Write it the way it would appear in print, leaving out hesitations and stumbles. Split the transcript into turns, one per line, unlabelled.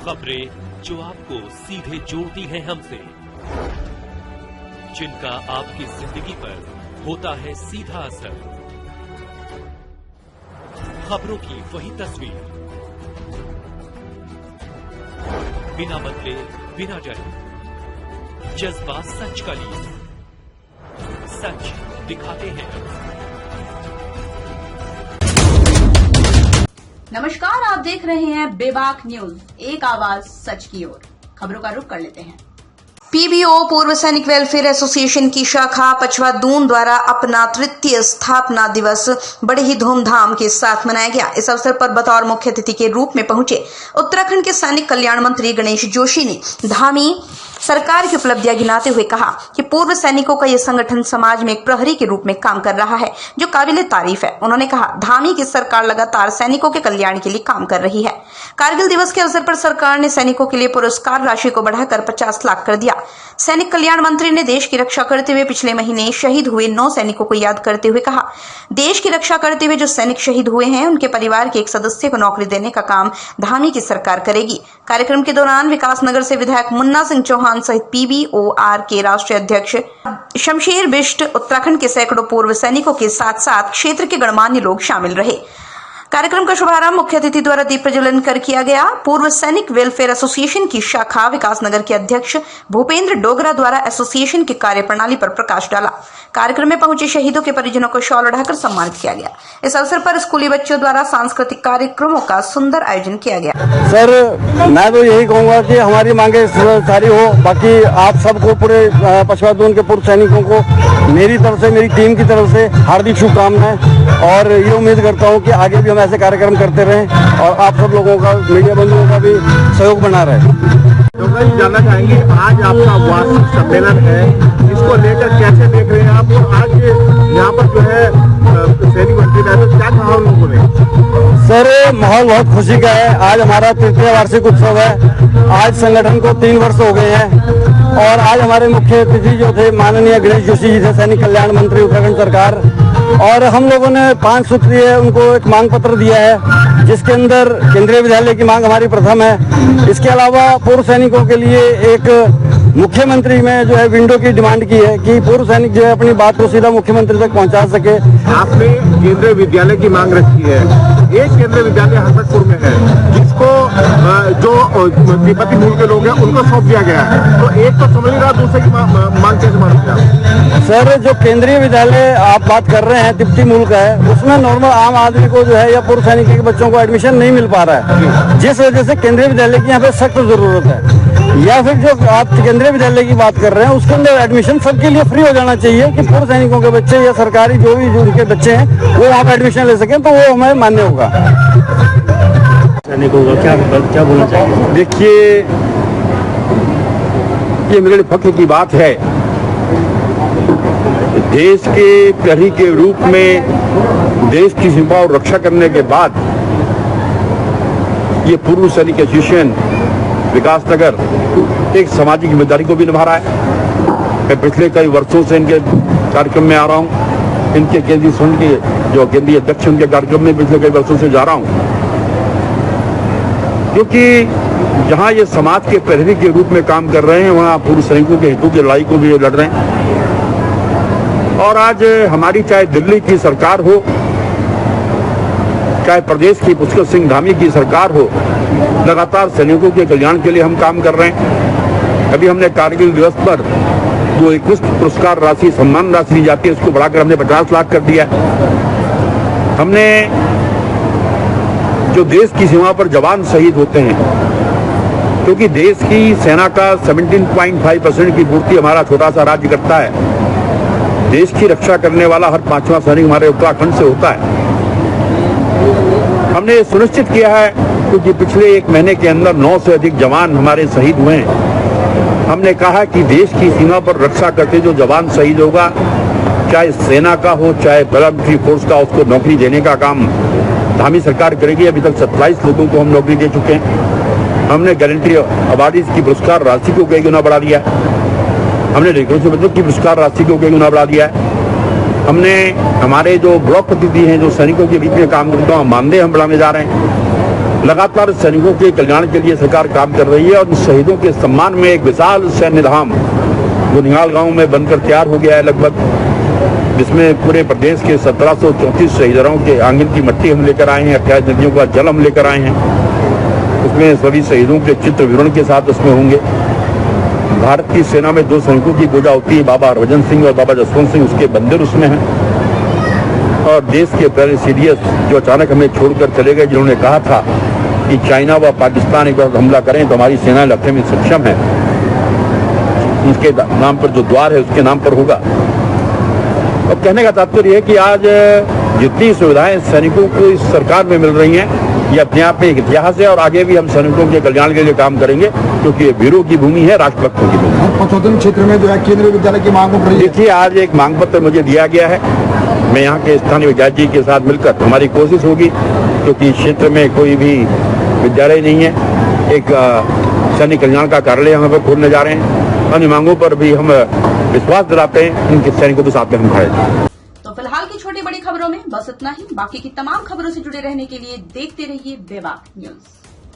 खबरें जो आपको सीधे जोड़ती हैं हमसे, जिनका आपकी जिंदगी पर होता है सीधा असर। खबरों की वही तस्वीर, बिना बदले बिना डरे, जज्बा सच का लिए, सच दिखाते हैं।
नमस्कार, आप देख रहे हैं बेबाक न्यूज, एक आवाज सच की ओर। खबरों का रुख कर लेते हैं। पीबीओ पूर्व सैनिक वेलफेयर एसोसिएशन की शाखा पचवा दून द्वारा अपना तृतीय स्थापना दिवस बड़े ही धूमधाम के साथ मनाया गया। इस अवसर पर बतौर मुख्य अतिथि के रूप में पहुंचे उत्तराखंड के सैनिक कल्याण मंत्री गणेश जोशी ने धामी सरकार की उपलब्धियां गिनाते हुए कहा कि पूर्व सैनिकों का यह संगठन समाज में एक प्रहरी के रूप में काम कर रहा है, जो काबिले तारीफ है। उन्होंने कहा, धामी की सरकार लगातार सैनिकों के कल्याण के लिए काम कर रही है। कारगिल दिवस के अवसर पर सरकार ने सैनिकों के लिए पुरस्कार राशि को बढ़ाकर 50 लाख कर दिया। सैनिक कल्याण मंत्री ने देश की रक्षा करते हुए पिछले महीने शहीद हुए 9 सैनिकों को याद करते हुए कहा, देश की रक्षा करते हुए जो सैनिक शहीद हुए हैं, उनके परिवार के एक सदस्य को नौकरी देने का काम धामी की सरकार करेगी। कार्यक्रम के दौरान विकासनगर से विधायक मुन्ना सिंह चौहान सहित पीबीओआर के राष्ट्रीय अध्यक्ष शमशेर बिष्ट, उत्तराखंड के सैकड़ों पूर्व सैनिकों के साथ साथ क्षेत्र के गणमान्य लोग शामिल रहे। कार्यक्रम का शुभारंभ मुख्य अतिथि द्वारा दीप प्रज्वलन कर किया गया। पूर्व सैनिक वेलफेयर एसोसिएशन की शाखा विकासनगर के अध्यक्ष भूपेंद्र डोगरा द्वारा एसोसिएशन की कार्यप्रणाली पर प्रकाश डाला। कार्यक्रम में पहुंचे शहीदों के परिजनों को शॉल ओढ़ाकर सम्मानित किया गया। इस अवसर पर स्कूली बच्चों द्वारा सांस्कृतिक कार्यक्रमों का सुंदर आयोजन किया गया।
सर, मैं तो यही कहूँगा कि हमारी मांगे सारी हो। बाकी आप सबको, पूरे पचवा दून के पूर्व सैनिकों को मेरी तरफ से, मेरी टीम की तरफ से हार्दिक शुभकामनाएं, और ये उम्मीद करता हूँ कि आगे भी हम ऐसे कार्यक्रम करते रहें और आप सब लोगों का, मीडिया बंधुओं का भी सहयोग बना रहे।
तो मैं जानना चाहेंगे, आज आपका वार्षिक सम्मेलन है, इसको लेकर कैसे देख रहे हैं आप? और आज यहाँ पर जो है सैनिक मंत्री है, तो क्या कहा उन लोगों ने?
सर, माहौल बहुत खुशी का है। आज हमारा तृतीय वार्षिक उत्सव है। आज संगठन को 3 वर्ष हो गए हैं और आज हमारे मुख्य अतिथि जो थे माननीय गणेश जोशी जी थे, सैनिक कल्याण मंत्री उत्तराखंड सरकार, और हम लोगों ने 5 सूत्रीय उनको एक मांग पत्र दिया है, जिसके अंदर केंद्रीय विद्यालय की मांग हमारी प्रथम है। इसके अलावा पूर्व सैनिकों के लिए एक मुख्यमंत्री में जो है विंडो की डिमांड की है कि पूर्व सैनिक जो है अपनी बात को सीधा मुख्यमंत्री तक पहुंचा सके।
आपने केंद्रीय विद्यालय की मांग रखी है। एक केंद्रीय विद्यालय हरदपुर में है, जिसको जो तिब्बती मूल के लोग हैं उनको सौंप दिया गया है। तो एक तो समझ रहा, दूसरे की मांग कैसे मानते?
सर, जो केंद्रीय विद्यालय आप बात कर रहे हैं तिब्बती मूल का है, उसमें नॉर्मल आम आदमी को जो है या पूर्व सैनिक के बच्चों को एडमिशन नहीं मिल पा रहा है, जिस वजह से केंद्रीय विद्यालय की यहाँ पे सख्त जरूरत है। या फिर जो आप केंद्रीय विद्यालय की बात कर रहे हैं, उसके अंदर एडमिशन सबके लिए फ्री हो जाना चाहिए कि पूर्व सैनिकों के बच्चे या सरकारी जो भी उनके बच्चे हैं वो वहाँ पे एडमिशन ले सकें, तो वो हमें मान्य होगा।
सैनिकों का क्या बोलना चाहिए?
देखिए, ये मेरे लिए फख्र की बात है। देश के प्रहरी के रूप में देश की सीमा और रक्षा करने के बाद ये पूर्व सैनिक एसोसिएशन विकासनगर एक सामाजिक जिम्मेदारी को भी निभा रहा है। मैं पिछले कई वर्षों से इनके कार्यक्रम में आ रहा हूँ। इनके केंद्रीय संघ के जो केंद्रीय अध्यक्ष उनके कार्यक्रम में पिछले कई वर्षों से जा रहा हूँ, क्योंकि जहाँ ये समाज के प्रहरी के रूप में काम कर रहे हैं, वहाँ पूर्व सैनिकों के हितों की लड़ाई को भी ये लड़ रहे हैं। और आज हमारी चाहे दिल्ली की सरकार हो, चाहे प्रदेश की पुष्कर सिंह धामी की सरकार हो, लगातार सैनिकों के कल्याण के लिए हम काम कर रहे हैं। अभी हमने कारगिल दिवस पर जो एकमुश्त पुरस्कार राशि, सम्मान राशि दी जाती है, उसको बढ़ाकर हमने 50 लाख कर दिया। हमने जो देश की सीमा पर जवान शहीद होते हैं, क्योंकि देश की सेना का 17.5% की पूर्ति हमारा छोटा सा राज्य करता है। देश की रक्षा करने वाला हर 5वां सैनिक हमारे उत्तराखंड से होता है। हमने सुनिश्चित किया है, क्योंकि पिछले 1 महीने के अंदर 9 से अधिक जवान हमारे शहीद हुए हैं। हमने कहा कि देश की सीमा पर रक्षा करते जो जवान शहीद होगा, चाहे सेना का हो चाहे पैरामिलिट्री फोर्स का, उसको नौकरी देने का काम धामी सरकार करेगी। अभी तक 27 लोगों को हम नौकरी दे चुके हैं। हमने गारंटी अवार्डीज की पुरस्कार राशि को कई गुना बढ़ा दिया है। हमने रिक्रूट बच्चों की पुरस्कार राशि को कई गुना बढ़ा दिया है। हमने हमारे जो ब्लॉक प्रतिनिधि हैं, जो सैनिकों के बीच में काम करते हैं, मानदेय हम बढ़ाने जा रहे हैं। लगातार सैनिकों के कल्याण के लिए सरकार काम कर रही है और इन शहीदों के सम्मान में एक विशाल सैन्य धाम गुनिहाल गांव में बनकर तैयार हो गया है लगभग, जिसमें पूरे प्रदेश के 1734 शहीदों के आंगन की मिट्टी हम लेकर आए हैं, 28 नदियों का जल हम लेकर आए हैं। उसमें सभी शहीदों के चित्र विवरण के साथ उसमें होंगे। भारत की सेना में 2 सैनिकों की पूजा होती है, बाबा हरभजन सिंह और बाबा जसवंत सिंह, उसके मंदिर उसमें हैं। और देश के पहले सीडीएस जो अचानक हमें छोड़कर चले गए, जिन्होंने कहा था कि चाइना व पाकिस्तान एक बार हमला करें तो हमारी सेना लड़ने में सक्षम है, उनके नाम पर जो द्वार है उसके नाम पर होगा। और कहने का तात्पर्य है कि आज जितनी सुविधाएं सैनिकों को इस सरकार में मिल रही हैं, ये अपने आप में एक इतिहास है और आगे भी हम सैनिकों के कल्याण के लिए काम करेंगे, क्योंकि ये वीरों की भूमि है, राष्ट्रभक्तों की भूमि।
पचौतन क्षेत्र में जो है केंद्रीय विद्यालय की मांग उठ रही है।
देखिए, आज एक मांग पत्र मुझे दिया गया है, मैं यहाँ के स्थानीय विधायक जी के साथ मिलकर हमारी कोशिश होगी, क्योंकि क्षेत्र में कोई भी विद्यालय नहीं है, एक सैनिक कल्याण का कार्यालय यहाँ पर खोलने जा रहे हैं। अन्य मांगों पर भी हम विश्वास दिलाते हैं, उनके सैनिकों के साथ में हम खड़े हैं।
तो फिलहाल की छोटी बड़ी खबरों में बस इतना ही। बाकी की तमाम खबरों से जुड़े रहने के लिए देखते रहिए बेबाक न्यूज।